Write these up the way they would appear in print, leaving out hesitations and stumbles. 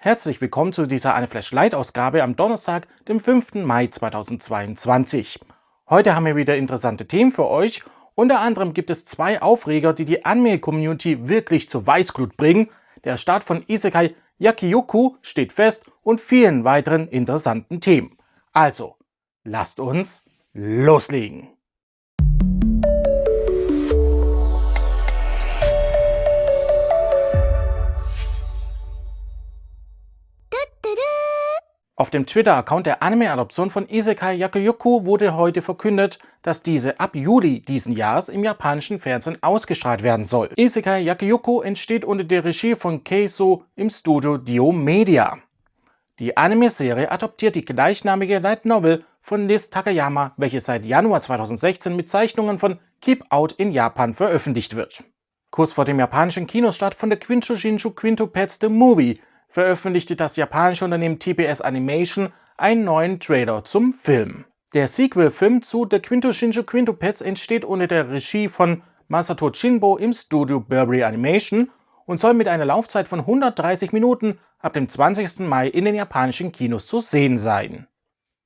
Herzlich willkommen zu dieser Anime-Flash Light-Ausgabe am Donnerstag, dem 5. Mai 2022. Heute haben wir wieder interessante Themen für euch. Unter anderem gibt es zwei Aufreger, die die Anime-Community wirklich zur Weißglut bringen. Der Start von Isekai Yakiyoku steht fest und vielen weiteren interessanten Themen. Also, lasst uns loslegen! Auf dem Twitter-Account der Anime-Adoption von Isekai Yakiyoku wurde heute verkündet, dass diese ab Juli diesen Jahres im japanischen Fernsehen ausgestrahlt werden soll. Isekai Yakiyoku entsteht unter der Regie von Keizo im Studio Dio Media. Die Anime-Serie adoptiert die gleichnamige Light Novel von Liz Takayama, welche seit Januar 2016 mit Zeichnungen von Keep Out in Japan veröffentlicht wird. Kurz vor dem japanischen Kinostart von der Quintoshinju Quintupets The Movie veröffentlichte das japanische Unternehmen TBS Animation einen neuen Trailer zum Film. Der Sequel-Film zu The Quintoshinju Quintupets entsteht unter der Regie von Masato Shinbo im Studio Burberry Animation und soll mit einer Laufzeit von 130 Minuten ab dem 20. Mai in den japanischen Kinos zu sehen sein.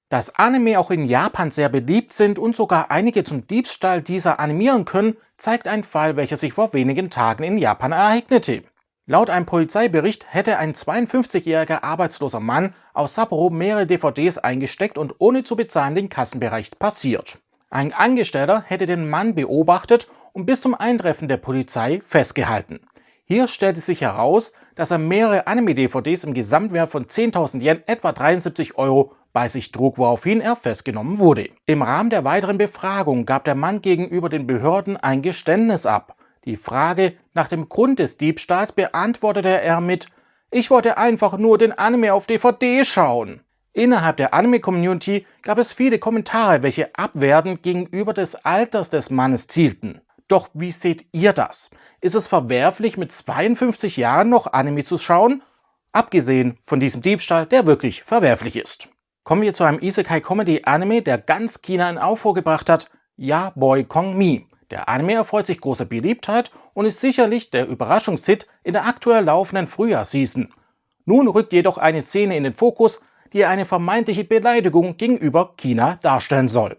Dass Anime auch in Japan sehr beliebt sind und sogar einige zum Diebstahl dieser animieren können, zeigt ein Fall, welcher sich vor wenigen Tagen in Japan ereignete. Laut einem Polizeibericht hätte ein 52-jähriger arbeitsloser Mann aus Sapporo mehrere DVDs eingesteckt und ohne zu bezahlen den Kassenbereich passiert. Ein Angestellter hätte den Mann beobachtet und bis zum Eintreffen der Polizei festgehalten. Hier stellte sich heraus, dass er mehrere Anime-DVDs im Gesamtwert von 10.000 Yen, etwa 73 € bei sich trug, woraufhin er festgenommen wurde. Im Rahmen der weiteren Befragung gab der Mann gegenüber den Behörden ein Geständnis ab. Die Frage nach dem Grund des Diebstahls beantwortete er mit: „Ich wollte einfach nur den Anime auf DVD schauen." Innerhalb der Anime-Community gab es viele Kommentare, welche abwertend gegenüber des Alters des Mannes zielten. Doch wie seht ihr das? Ist es verwerflich, mit 52 Jahren noch Anime zu schauen? Abgesehen von diesem Diebstahl, der wirklich verwerflich ist. Kommen wir zu einem Isekai-Comedy-Anime, der ganz China in Aufruhr gebracht hat: Yaboy Kongmi. Der Anime erfreut sich großer Beliebtheit und ist sicherlich der Überraschungshit in der aktuell laufenden Frühjahrsseason. Nun rückt jedoch eine Szene in den Fokus, die eine vermeintliche Beleidigung gegenüber China darstellen soll.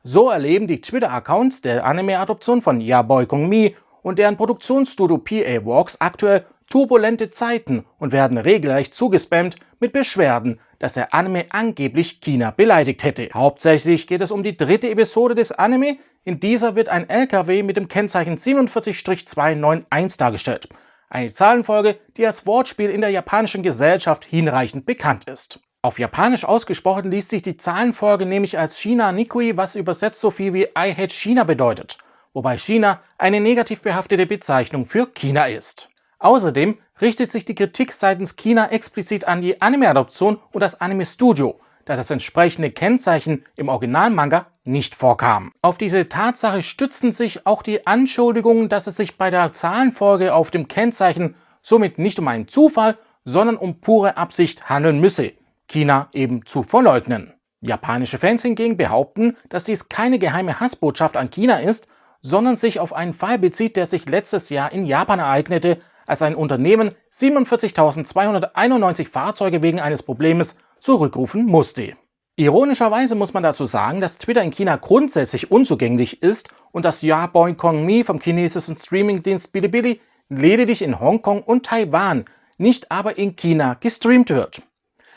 So erleben die Twitter-Accounts der Anime-Adoption von Yaboy Kongmi und deren Produktionsstudio PA Works aktuell turbulente Zeiten und werden regelrecht zugespammt mit Beschwerden, dass der Anime angeblich China beleidigt hätte. Hauptsächlich geht es um die dritte Episode des Anime. In dieser wird ein LKW mit dem Kennzeichen 47-291 dargestellt. Eine Zahlenfolge, die als Wortspiel in der japanischen Gesellschaft hinreichend bekannt ist. Auf Japanisch ausgesprochen liest sich die Zahlenfolge nämlich als China Nikui, was übersetzt so viel wie I hate China bedeutet, wobei China eine negativ behaftete Bezeichnung für China ist. Außerdem richtet sich die Kritik seitens China explizit an die Anime-Adoption und das Anime-Studio, da das entsprechende Kennzeichen im Originalmanga nicht vorkam. Auf diese Tatsache stützen sich auch die Anschuldigungen, dass es sich bei der Zahlenfolge auf dem Kennzeichen somit nicht um einen Zufall, sondern um pure Absicht handeln müsse, China eben zu verleugnen. Japanische Fans hingegen behaupten, dass dies keine geheime Hassbotschaft an China ist, sondern sich auf einen Fall bezieht, der sich letztes Jahr in Japan ereignete, als ein Unternehmen 47.291 Fahrzeuge wegen eines Problems zurückrufen musste. Ironischerweise muss man dazu sagen, dass Twitter in China grundsätzlich unzugänglich ist und dass Yaboy Kongmi vom chinesischen Streamingdienst Bilibili lediglich in Hongkong und Taiwan, nicht aber in China gestreamt wird.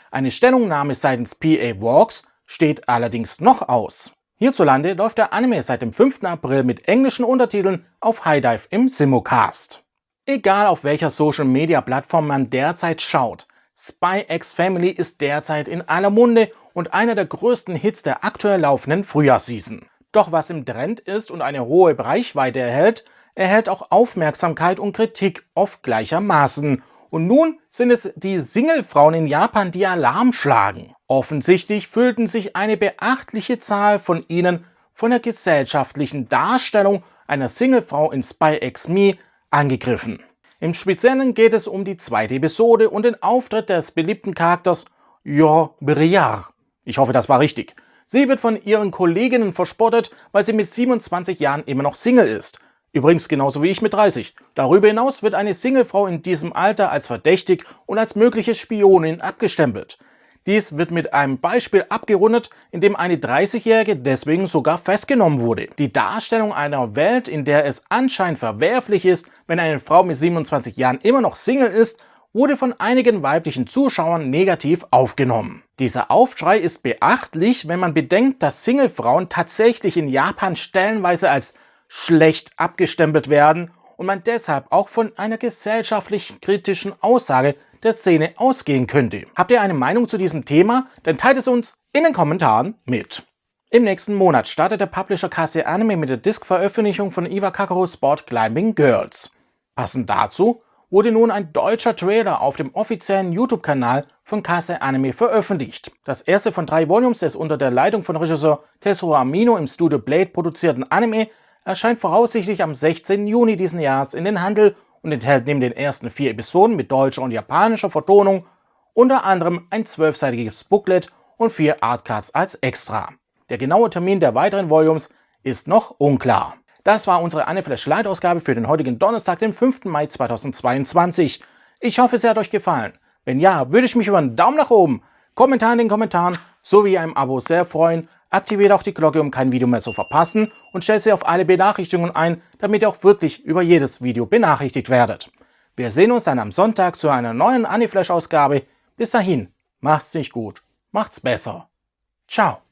Eine Stellungnahme seitens PA Works steht allerdings noch aus. Hierzulande läuft der Anime seit dem 5. April mit englischen Untertiteln auf HIDIVE im Simulcast. Egal auf welcher Social-Media-Plattform man derzeit schaut, Spy X Family ist derzeit in aller Munde und einer der größten Hits der aktuell laufenden Frühjahrsseason. Doch was im Trend ist und eine hohe Reichweite erhält auch Aufmerksamkeit und Kritik oft gleichermaßen. Und nun sind es die Singlefrauen in Japan, die Alarm schlagen. Offensichtlich fühlten sich eine beachtliche Zahl von ihnen von der gesellschaftlichen Darstellung einer Singlefrau in Spy X Me angegriffen. Im Speziellen geht es um die zweite Episode und den Auftritt des beliebten Charakters Yor Briar. Ich hoffe, das war richtig. Sie wird von ihren Kolleginnen verspottet, weil sie mit 27 Jahren immer noch Single ist. Übrigens genauso wie ich mit 30. Darüber hinaus wird eine Singlefrau in diesem Alter als verdächtig und als mögliche Spionin abgestempelt. Dies wird mit einem Beispiel abgerundet, in dem eine 30-Jährige deswegen sogar festgenommen wurde. Die Darstellung einer Welt, in der es anscheinend verwerflich ist, wenn eine Frau mit 27 Jahren immer noch Single ist, wurde von einigen weiblichen Zuschauern negativ aufgenommen. Dieser Aufschrei ist beachtlich, wenn man bedenkt, dass Singlefrauen tatsächlich in Japan stellenweise als schlecht abgestempelt werden und man deshalb auch von einer gesellschaftlich kritischen Aussage der Szene ausgehen könnte. Habt ihr eine Meinung zu diesem Thema? Dann teilt es uns in den Kommentaren mit. Im nächsten Monat startet der Publisher Kase Anime mit der Disc-Veröffentlichung von Iwakakoro Sport Climbing Girls. Passend dazu wurde nun ein deutscher Trailer auf dem offiziellen YouTube-Kanal von Kase Anime veröffentlicht. Das erste von 3 Volumes des unter der Leitung von Regisseur Tetsuro Amino im Studio Blade produzierten Anime erscheint voraussichtlich am 16. Juni diesen Jahres in den Handel und enthält neben den ersten 4 Episoden mit deutscher und japanischer Vertonung unter anderem ein 12-seitiges Booklet und 4 Artcards als Extra. Der genaue Termin der weiteren Volumes ist noch unklar. Das war unsere Aniflash Light Ausgabe für den heutigen Donnerstag, den 5. Mai 2022. Ich hoffe, es hat euch gefallen. Wenn ja, würde ich mich über einen Daumen nach oben, Kommentar in den Kommentaren sowie einem Abo sehr freuen. Aktiviert auch die Glocke, um kein Video mehr zu verpassen und stellt sie auf alle Benachrichtigungen ein, damit ihr auch wirklich über jedes Video benachrichtigt werdet. Wir sehen uns dann am Sonntag zu einer neuen Aniflash Ausgabe. Bis dahin, macht's nicht gut, macht's besser. Ciao.